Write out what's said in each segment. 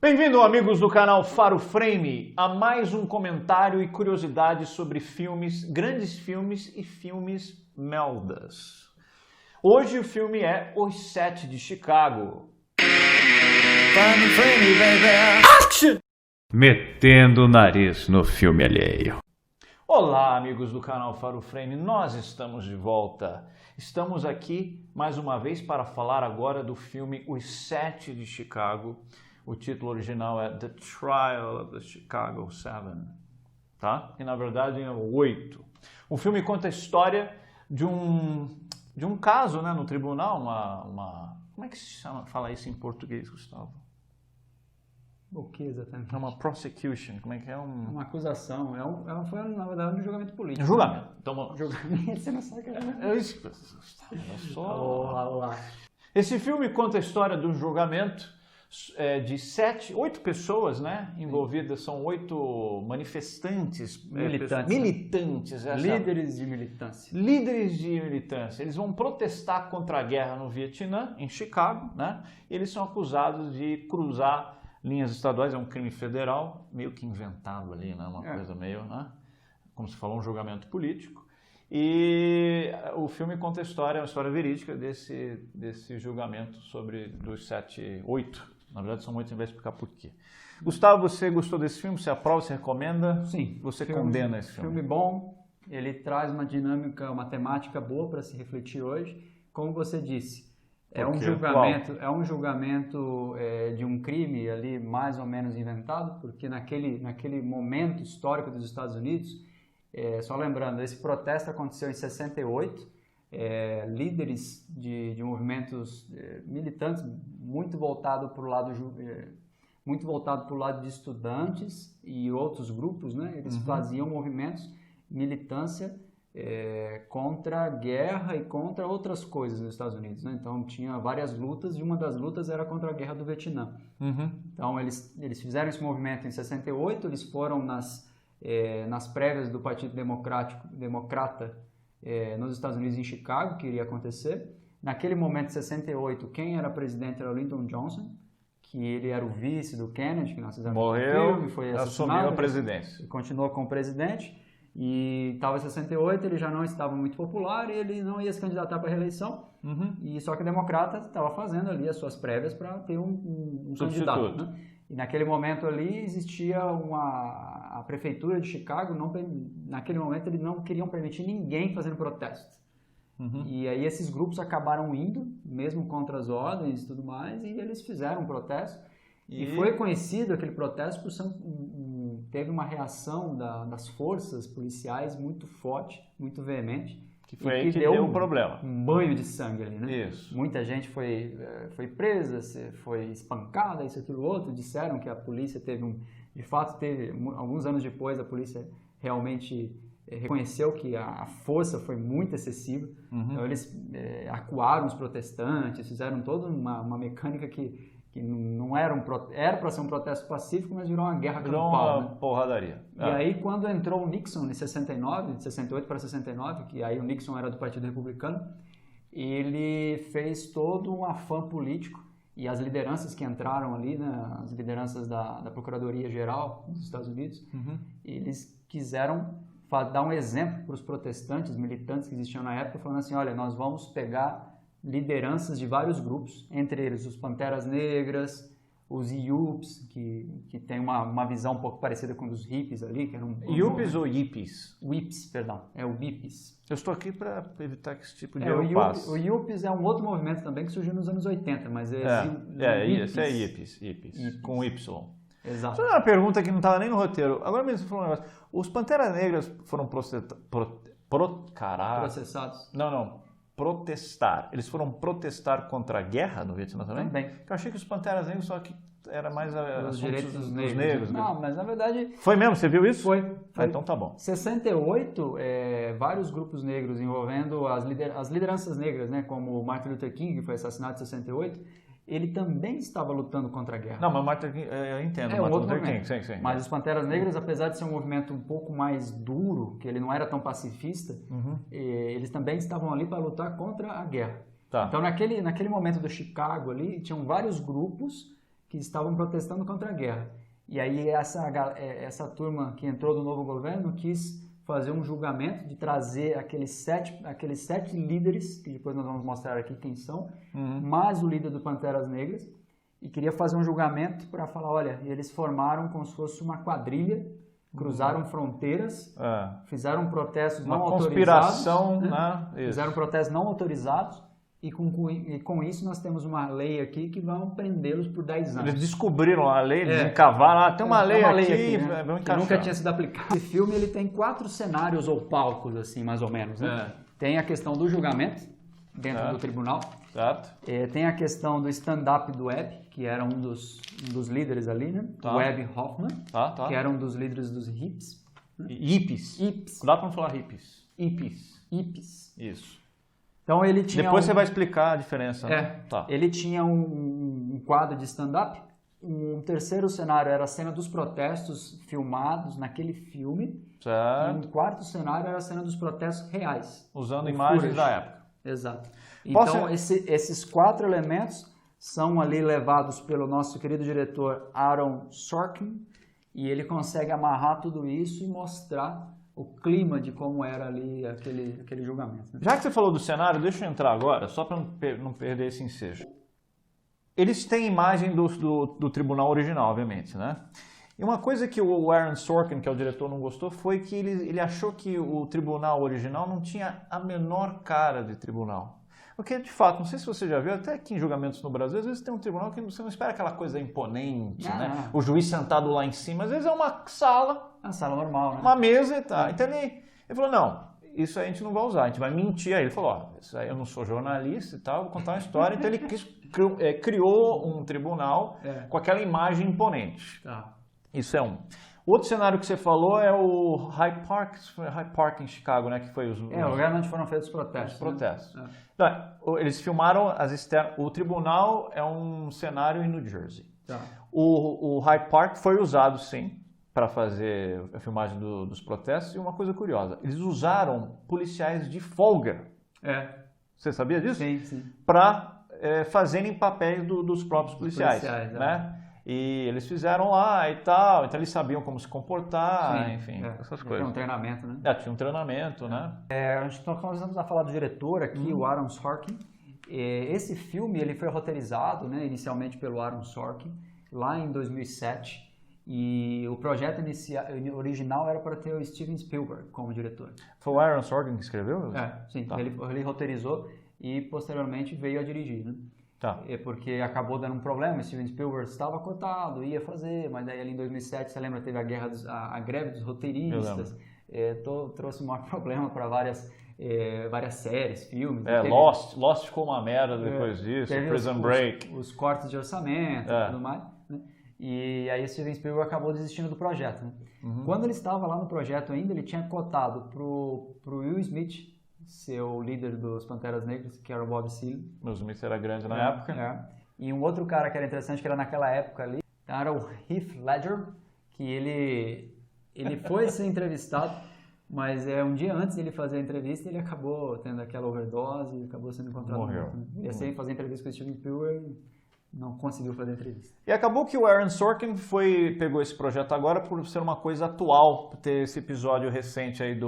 Bem-vindo, amigos do canal Faro Frame, a mais um comentário e curiosidades sobre filmes, grandes filmes e filmes meldas. Hoje o filme é Os Sete de Chicago. Faro Frame, baby! Action! Metendo o nariz no filme alheio. Olá, amigos do canal Faro Frame, nós estamos de volta. Estamos aqui mais uma vez para falar agora do filme Os Sete de Chicago. O título original é The Trial of the Chicago 7, tá? E na verdade é o 8. O filme conta a história de um caso, né, no tribunal, como é que se chama? Fala isso em português, Gustavo. O que exatamente? É uma prosecution, como é que é? Uma acusação, foi na verdade um julgamento político. Julgamento. Então, julgamento, você não sabe o que é. Eu sou... Olá. Esse filme conta a história do julgamento de 8 pessoas, né, envolvidas. São 8 manifestantes, militantes, líderes de militância. Líderes de militância. Eles vão protestar contra a guerra no Vietnã, em Chicago, né? Eles são acusados de cruzar linhas estaduais, é um crime federal, meio que inventado ali, né? Uma coisa meio, né? Como se falou, um julgamento político. E o filme conta a história, uma história verídica desse julgamento dos 8. Na verdade, são 8, a gente vai explicar por quê. Gustavo, você gostou desse filme? Você aprova, você recomenda? Sim. Você condena esse filme? Filme bom, ele traz uma dinâmica, uma temática boa para se refletir hoje. Como você disse, é um julgamento de um crime ali mais ou menos inventado, porque naquele momento histórico dos Estados Unidos, só lembrando, esse protesto aconteceu em 68, líderes de movimentos militantes muito voltado para o lado de estudantes e outros grupos, né? Eles faziam movimentos, militância contra a guerra e contra outras coisas nos Estados Unidos, né? Então tinha várias lutas e uma das lutas era contra a guerra do Vietnã. Então eles fizeram esse movimento em 68, eles foram nas prévias do Partido Democrata nos Estados Unidos, em Chicago, que iria acontecer. Naquele momento, em 68, quem era presidente era o Lyndon Johnson, que ele era o vice do Kennedy, que nós fizemos morreu, filme, foi assumiu a presidência. Continuou como presidente, e estava em 68, ele já não estava muito popular, e ele não ia se candidatar para a reeleição, e só que o democrata estava fazendo ali as suas prévias para ter um candidato, né? E naquele momento ali existia a prefeitura de Chicago, naquele momento eles não queriam permitir ninguém fazendo protesto. E aí esses grupos acabaram indo, mesmo contra as ordens e tudo mais, e eles fizeram um protesto. E foi conhecido aquele protesto por teve uma reação das forças policiais muito forte, muito veemente. Que foi aí que deu um problema. Um banho de sangue ali, né? Isso. Muita gente foi presa, foi espancada, isso, aquilo, outro. Disseram que a polícia de fato teve, alguns anos depois, a polícia realmente reconheceu que a força foi muito excessiva. Então eles acuaram os protestantes, fizeram toda uma mecânica que não era para ser um protesto pacífico, mas virou uma guerra campal. Uma porradaria. E aí, quando entrou o Nixon em 69, de 68 para 69, que aí o Nixon era do Partido Republicano, ele fez todo um afã político, e as lideranças que entraram ali, né, as lideranças da Procuradoria Geral dos Estados Unidos, eles quiseram dar um exemplo para os protestantes, militantes que existiam na época, falando assim, olha, nós vamos pegar lideranças de vários grupos, entre eles os Panteras Negras, os Yuppies, que tem uma visão um pouco parecida com os hippies ali, que eram... Yuppies ou Yippies? Whips, perdão, é o Yippies. Eu estou aqui para evitar que esse tipo de erro passe. O Yuppies é um outro movimento também que surgiu nos anos 80, mas esse é Yippies, com Y. Exato. Só uma pergunta que não estava nem no roteiro. Agora mesmo você falou um negócio. Os Panteras Negras foram processados? Não. Protestar. Eles foram protestar contra a guerra no Vietnã também? Também. Eu achei que os Panteras Negros só que era mais os direitos dos negros. Não, mas na verdade... Foi mesmo? Você viu isso? Foi. Então tá bom. 68, vários grupos negros envolvendo as lideranças negras, né, como Martin Luther King, que foi assassinado em 68, ele também estava lutando contra a guerra. Não, mas Martin Luther King, eu entendo. Martin Luther King, sim. Mas os Panteras Negras, apesar de ser um movimento um pouco mais duro, que ele não era tão pacifista, eles também estavam ali para lutar contra a guerra. Tá. Então, naquele momento do Chicago ali, tinham vários grupos que estavam protestando contra a guerra. E aí essa turma que entrou do novo governo quis fazer um julgamento de trazer aqueles sete líderes, que depois nós vamos mostrar aqui quem são, mais o líder do Panteras Negras, e queria fazer um julgamento para falar, olha, eles formaram como se fosse uma quadrilha, cruzaram fronteiras, fizeram protestos não autorizados. Uma conspiração, né? Fizeram protestos não autorizados, e com isso nós temos uma lei aqui que vão prendê-los por 10 anos. Eles descobriram a lei, eles encavaram, tem uma lei aqui, né? Que nunca tinha sido aplicada. Esse filme ele tem 4 cenários ou palcos, assim, mais ou menos. Né? Tem a questão do julgamento, dentro do tribunal. Tem a questão do stand-up do Webb, que era um dos líderes ali, né? O Webb Hoffman, que era um dos líderes dos hippies. Hippies. Cuidado pra não falar hippies. Hippies. Isso. Então ele tinha Depois você vai explicar a diferença. Né? Ele tinha um quadro de stand-up. Um terceiro cenário era a cena dos protestos filmados naquele filme. Certo. E um quarto cenário era a cena dos protestos reais. Usando imagens da época. Exato. Então esses 4 elementos são ali levados pelo nosso querido diretor Aaron Sorkin, e ele consegue amarrar tudo isso e mostrar o clima de como era ali aquele julgamento. Né? Já que você falou do cenário, deixa eu entrar agora, só para não perder esse ensejo. Eles têm imagem do tribunal original, obviamente, né? E uma coisa que o Aaron Sorkin, que é o diretor, não gostou foi que ele achou que o tribunal original não tinha a menor cara de tribunal. Porque, de fato, não sei se você já viu, até aqui em julgamentos no Brasil, às vezes tem um tribunal que você não espera aquela coisa imponente, né? O juiz sentado lá em cima. Às vezes é uma sala. Uma sala normal, né? Uma mesa e tal. Então ele falou, não, isso aí a gente não vai usar, a gente vai mentir. Aí ele falou, ó, isso aí eu não sou jornalista e tal, vou contar uma história. Então ele criou um tribunal com aquela imagem imponente. Isso é um. Outro cenário que você falou é o Hyde Park em Chicago, né? Que foi o lugar onde foram feitos os protestos. Os protestos. Né? Então, eles filmaram o tribunal é um cenário em New Jersey. O Hyde Park foi usado, sim, para fazer a filmagem dos protestos. E uma coisa curiosa, eles usaram policiais de folga. Você sabia disso? Sim. Para fazerem papéis dos próprios policiais. Né? E eles fizeram lá e tal, então eles sabiam como se comportar, enfim, essas coisas. Tinha um treinamento, né? Tinha um treinamento, né? A gente está começando a falar do diretor aqui, o Aaron Sorkin. Esse filme ele foi roteirizado, né, inicialmente pelo Aaron Sorkin, lá em 2007. E o projeto original era para ter o Steven Spielberg como diretor. Foi o Aaron Sorkin que escreveu? Sim. Ele roteirizou e posteriormente veio a dirigir, né? Porque acabou dando um problema, Steven Spielberg estava cotado, ia fazer, mas daí ali em 2007, você lembra, teve a greve dos roteiristas, trouxe um maior problema para várias séries, filmes. Lost ficou uma merda depois disso, Prison Break. Os cortes de orçamento e tudo mais, né? E aí Steven Spielberg acabou desistindo do projeto. Né? Quando ele estava lá no projeto ainda, ele tinha cotado pro Will Smith ser o líder dos Panteras Negras, que era o Bob Seale. O Smith era grande na época. E um outro cara que era interessante, que era naquela época ali, era o Heath Ledger, que ele foi ser entrevistado, mas um dia antes de ele fazer a entrevista, ele acabou tendo aquela overdose e acabou sendo encontrado morto. Né? Ele ia ser fazer entrevista com o Steven Spielberg, não conseguiu fazer entrevista. E acabou que o Aaron Sorkin pegou esse projeto agora por ser uma coisa atual, por ter esse episódio recente aí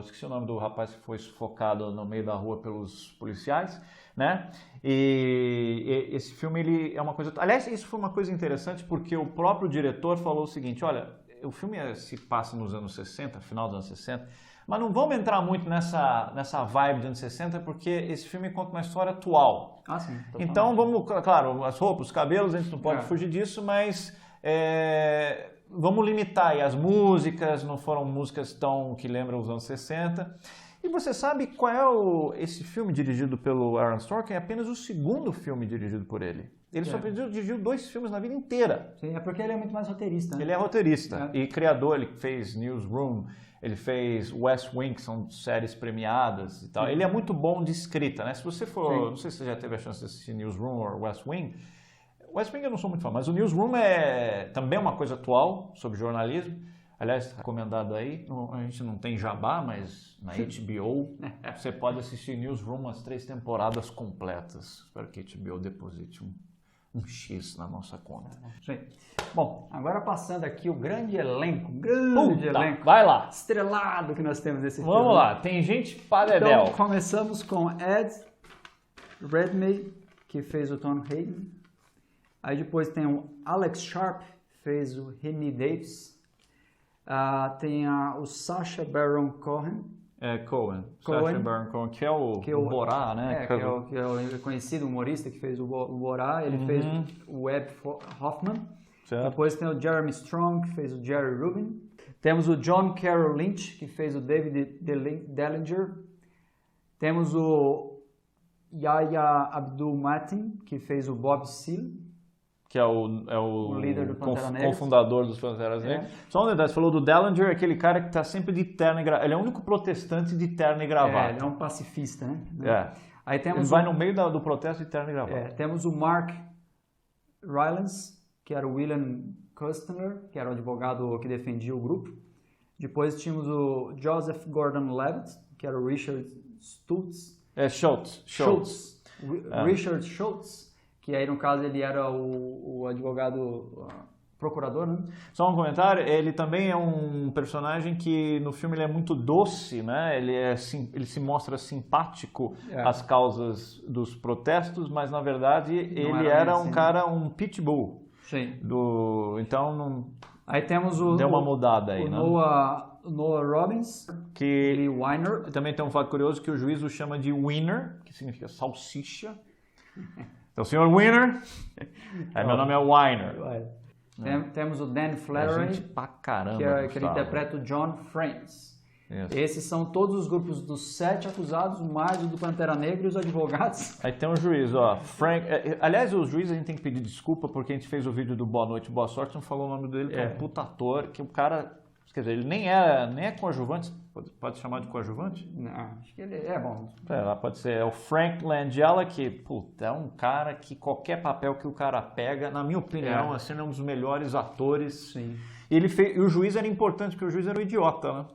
esqueci o nome do rapaz que foi sufocado no meio da rua pelos policiais, né? E esse filme, ele é uma coisa... Aliás, isso foi uma coisa interessante porque o próprio diretor falou o seguinte, olha, o filme se passa nos anos 60, final dos anos 60, mas não vamos entrar muito nessa vibe de anos 60, porque esse filme conta uma história atual. Sim. Então vamos, claro, as roupas, os cabelos, a gente não pode fugir disso, mas vamos limitar aí. As músicas não foram músicas que lembram os anos 60. E você sabe qual é esse filme dirigido pelo Aaron Sorkin? É apenas o segundo filme dirigido por ele. Ele só dirigiu 2 filmes na vida inteira. Sim, é porque ele é muito mais roteirista. Né? Ele é roteirista e criador, ele fez Newsroom, ele fez West Wing, que são séries premiadas e tal. Ele é muito bom de escrita, né? Se você for, não sei se você já teve a chance de assistir Newsroom ou West Wing. West Wing eu não sou muito fã, mas o Newsroom é também uma coisa atual sobre jornalismo. Aliás, recomendado aí, a gente não tem jabá, mas na HBO você pode assistir Newsroom as 3 temporadas completas. Espero que a HBO deposite um X na nossa conta. Sim. Bom, agora passando aqui o grande elenco, elenco vai lá. estrelado que nós temos nesse filme. Vamos lá, tem gente para dedéu. Então, começamos com Ed Redmayne, que fez o Tom Hayden. Aí depois tem o Alex Sharp, que fez o Henry Davis. Tem o Sacha Baron Cohen. Cohen. Sacha Baron Cohen, que é o Borá, né? Que é o conhecido humorista que fez o Borá. Ele fez o Webb Hoffman. Certo. Depois tem o Jeremy Strong, que fez o Jerry Rubin. Temos o John Carroll Lynch, que fez o David Dellinger. Temos o Yahya Abdul-Mateen, que fez o Bob Seale. Que é o líder do Pantera Negra. Cofundador dos Panteras Negras. Só um detalhe, você falou do Dellinger, aquele cara que está sempre de terno e gravata. Ele é o único protestante de terno e gravata. Ele é um pacifista, né? Aí ele vai no meio do protesto de terno e gravata. Temos o Mark Rylance, que era o William Kostner, que era o advogado que defendia o grupo. Depois tínhamos o Joseph Gordon-Levitt, que era o Richard Schultz. Schultz. Richard Schultz, que aí no caso ele era o advogado procurador, né? Só um comentário, ele também é um personagem que no filme ele é muito doce, né? Ele se mostra simpático às causas dos protestos, mas na verdade ele era um cara, um pitbull. Sim. Aí temos deu uma mudada aí, né? Noah Robbins, que Weiner. Também tem um fato curioso que o juiz o chama de Wiener, que significa salsicha. Então, senhor Wiener, meu nome é Weiner. Temos o Dan Flattery, gente pra caramba, que ele interpreta o John Frames. Esses são todos os grupos dos 7 acusados, mais o do Pantera Negra e os advogados. Aí tem um juiz, Frank. Aliás, o juiz a gente tem que pedir desculpa porque a gente fez o vídeo do Boa Noite, Boa Sorte, não falou o nome dele, que é um puta ator, que o cara, quer dizer, ele nem é coadjuvante, pode chamar de coadjuvante? Não, acho que ele é bom. Pode ser, é o Frank Langella, que, puta, é um cara que qualquer papel que o cara pega, na minha opinião, assim, é um dos melhores atores. Sim. E o juiz era importante, porque o juiz era um idiota, né?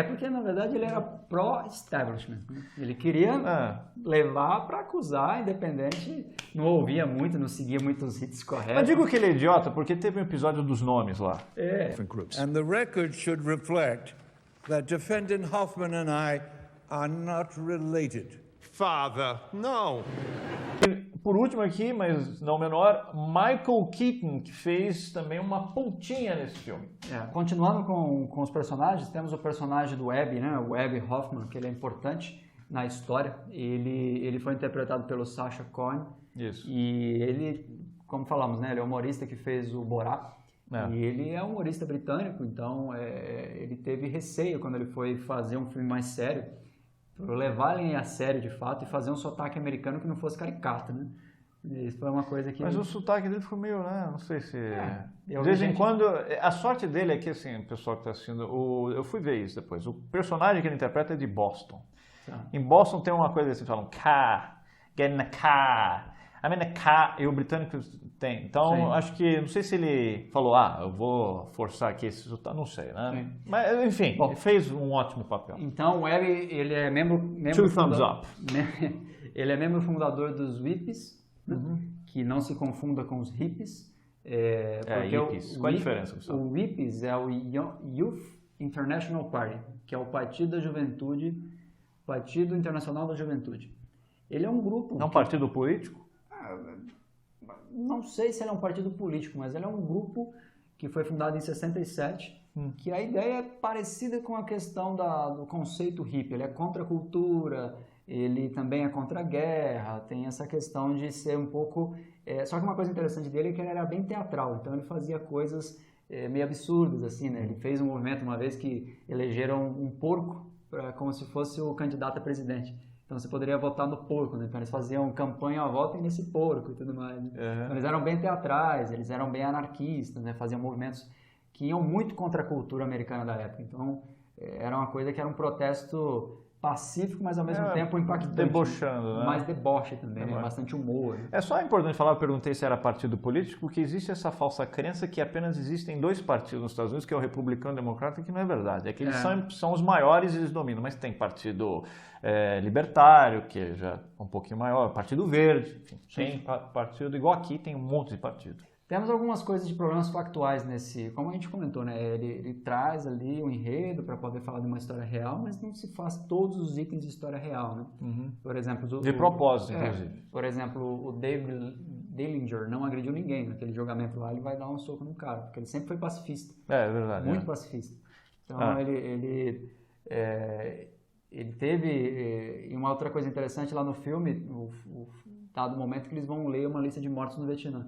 Porque na verdade ele era pró-establishment. Ele queria levar para acusar, independente, não ouvia muito, não seguia muitos hits corretos. Mas digo que ele é idiota porque teve um episódio dos nomes lá. And the record should reflect that defendant Hoffman and I are not related. Father, no. Por último aqui, mas não menor, Michael Keaton, que fez também uma pontinha nesse filme. Continuando com os personagens, temos o personagem do Webb, né? O Webb Hoffman, que ele é importante na história. Ele foi interpretado pelo Sacha Cohen. Isso. E ele, como falamos, né? Ele é o humorista que fez o Borá. E ele é um humorista britânico, então ele teve receio quando ele foi fazer um filme mais sério, por levar ele a sério de fato e fazer um sotaque americano que não fosse caricato, né? Isso foi uma coisa que... Mas o sotaque dele foi meio, né? Não sei se... de vez em quando... A sorte dele é que, assim, o pessoal que está assistindo... Eu fui ver isso depois. O personagem que ele interpreta é de Boston. Em Boston tem uma coisa assim, falam car, get in the car, I'm in the car, e o britânico tem. Então, acho que, não sei se ele falou, eu vou forçar aqui esse sotaque, não sei, né? Sim. Mas, enfim, ele fez um ótimo papel. Então, o Webb, ele é membro Two thumbs up. Ele é membro fundador dos Whippies, que não se confunda com os hippies. Hippies. Qual a diferença? O Whippies é o Youth International Party, que é o Partido da Juventude, Partido Internacional da Juventude. Ele é um grupo... É um partido político? Não sei se ele é um partido político, mas ele é um grupo que foi fundado em 67, que a ideia é parecida com a questão do conceito hippie. Ele é contra a cultura, ele também é contra a guerra, tem essa questão de ser um pouco... Só que uma coisa interessante dele é que ele era bem teatral, então ele fazia coisas meio absurdas, assim, né? Ele fez um movimento uma vez que elegeram um porco como se fosse o candidato a presidente. Então você poderia votar no porco, né? Então eles faziam campanha, votem nesse porco e tudo mais. Né? Então, eles eram bem teatrais, eles eram bem anarquistas, né? Faziam movimentos que iam muito contra a cultura americana da época. Então era uma coisa que era um protesto pacífico, mas ao mesmo tempo impactante. Debochando, né? Mais deboche também, né? Bastante humor. É só importante falar, eu perguntei se era partido político, porque existe essa falsa crença que apenas existem dois partidos nos Estados Unidos, que é o republicano e o democrata, que não é verdade. É que eles são os maiores e eles dominam, mas tem partido libertário, que já é um pouquinho maior, partido verde, enfim, tem partido, igual aqui, tem um monte de partido. Temos algumas coisas de problemas factuais nesse, como a gente comentou, né? Ele traz ali um enredo para poder falar de uma história real, mas não se faz todos os itens de história real, né? Por exemplo, De propósito, inclusive. Por exemplo, o David Dillinger não agrediu ninguém naquele julgamento lá, ele vai dar um soco no cara, porque ele sempre foi pacifista. É verdade. Muito pacifista. Então ele teve, e uma outra coisa interessante lá no filme, o dado momento que eles vão ler uma lista de mortos no Vietnã.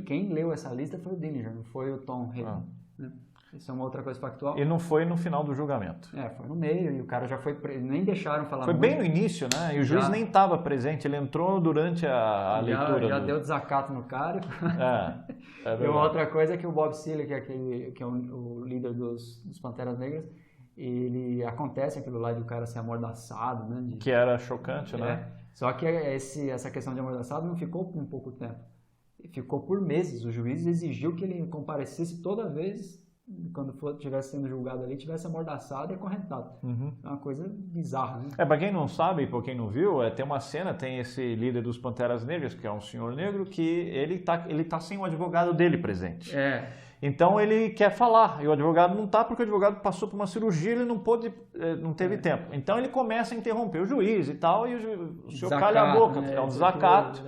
Quem leu essa lista foi o Dillinger, não foi o Tom Hayden. Né? Isso é uma outra coisa factual. E não foi no final do julgamento. Foi no meio, e o cara já foi preso, nem deixaram falar Foi muito. bem no início, né? E o juiz nem estava presente, ele entrou durante a leitura. Já deu desacato no cara. E uma outra coisa é que o Bob Seale, que é o líder dos Panteras Negras, ele acontece aquilo lá de o cara ser amordaçado, né? Que era chocante, né? Só que essa questão de amordaçado não ficou por um pouco tempo. Ficou por meses. O juiz exigiu que ele comparecesse toda vez, quando estivesse sendo julgado ali, tivesse amordaçado e acorrentado. É uma coisa bizarra, né? Pra quem não sabe, pra quem não viu, tem uma cena, tem esse líder dos Panteras Negras, que é um senhor negro, que ele tá sem o advogado dele presente. Então ele quer falar, e o advogado não tá, porque o advogado passou por uma cirurgia, ele não teve tempo. Então ele começa a interromper o juiz e tal, e o senhor calha a boca, é um desacato,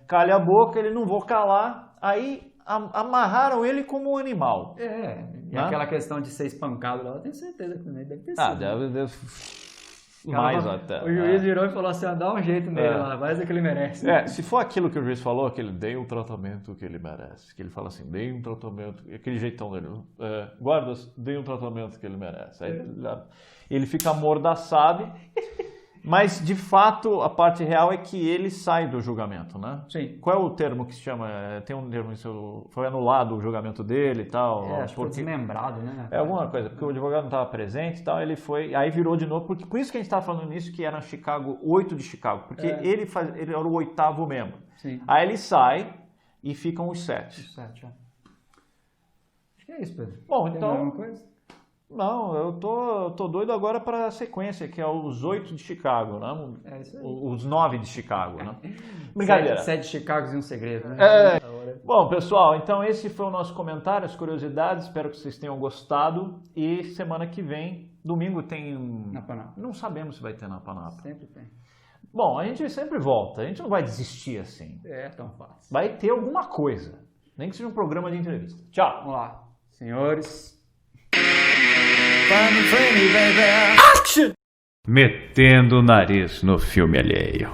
calha a boca, ele não vou calar, aí amarraram ele como um animal. E aquela questão de ser espancado lá, eu tenho certeza que deve ter sido. Deve mais até. O juiz virou e falou assim, dá um jeito nele lá, faz o que ele merece. Se for aquilo que o juiz falou, que ele dê o tratamento que ele merece, que ele fala assim, dê um tratamento, aquele jeitão dele, guardas, dê um tratamento que ele merece. Aí ele fica amordaçado, mas de fato a parte real é que ele sai do julgamento, né? Sim. Qual é o termo que se chama? Tem um termo, foi anulado o julgamento dele e tal? Acho que foi desmembrado, né? Alguma coisa, porque o advogado não estava presente e tal, ele foi, aí virou de novo, porque por isso que a gente estava falando nisso, que era Chicago, 8 de Chicago, porque ele era o 8º membro. Sim. Aí ele sai e ficam os 7. Acho que é isso, Pedro. Bom, Tem então... alguma coisa? Não, eu tô doido agora para a sequência, que é os 8 de Chicago, né? É isso aí. Os 9 de Chicago, né? Brincadeira. 7 Chicagos e um segredo, né? Bom, pessoal, então esse foi o nosso comentário, as curiosidades, espero que vocês tenham gostado. E semana que vem, domingo tem... Na Panapa. Não sabemos se vai ter na Panapa. Sempre tem. Bom, a gente sempre volta, a gente não vai desistir assim. É tão fácil. Vai ter alguma coisa, nem que seja um programa de entrevista. Tchau! Vamos lá. Senhores... Metendo o nariz no filme alheio.